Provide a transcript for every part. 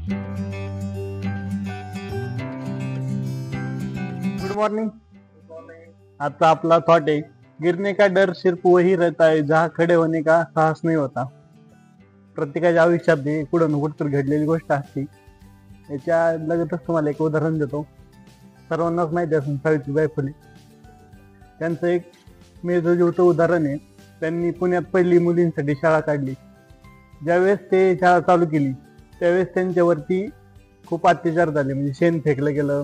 Good morning. आता आपला thought है, गिरने का डर सिर्फ वही रहता है जहाँ खड़े होने का साहस नहीं होता। प्रत्येकाच्या आयुष्यात कुठं ना कुठं घडलेली गोष्ट असते। याच्या लगतच तुम्हाला एक उदाहरण देतो। सर्वांनाच माहिती असेल सावित्रीबाई फुले, त्यांचं एक मेजोजीवचं उदाहरण आहे। त्यांनी पुण्यात पहिली मुलींसाठी शाळा काढली। ज्यावेळेस ते शाळा चालू केली त्यावेळेस त्यांच्यावरती खूप अत्याचार झाले, म्हणजे शेण फेकलं गेलं,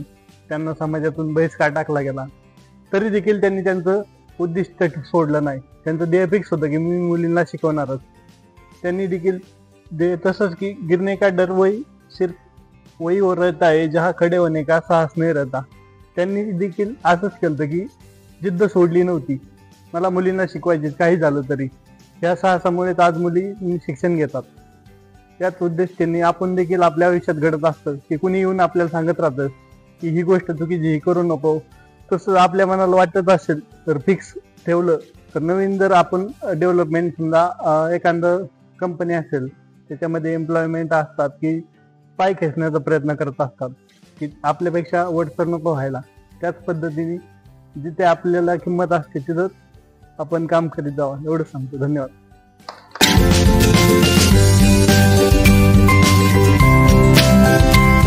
त्यांना समाजातून बहिष्कार टाकला गेला। तरी देखील त्यांनी त्यांचं उद्दिष्ट सोडलं नाही। त्यांचं ध्येय फिक्स होतं की मी मुलींना शिकवणारच। त्यांनी देखील तसंच की गिरने का डर वही सिर्फ वही हो रहता है जहाँ खड़े होने का साहस नहीं रहता। त्यांनी देखील असंच केलं की जिद्द सोडली नव्हती, मला मुलींना शिकवायचे काही झालं तरी। या साहसामुळेच आज मुली शिक्षण घेतात। त्याच उद्देशाने आपण देखील आपल्या आयुष्यात घडत असतं की कुणी येऊन आपल्याला सांगत राहतं की ही गोष्ट चुकीची, ही करू नको। तसं आपल्या मनाला वाटत असेल तर फिक्स ठेवलं तर नवीन जर आपण डेव्हलपमेंट, समजा एखादं कंपनी असेल त्याच्यामध्ये एम्प्लॉयमेंट असतात की पाय खेचण्याचा प्रयत्न करत असतात की आपल्यापेक्षा वरचढ नको व्हायला। त्याच पद्धतीने जिथे आपल्याला किंमत असते तिथं आपण काम करीत जावं, एवढं सांगतो। धन्यवाद।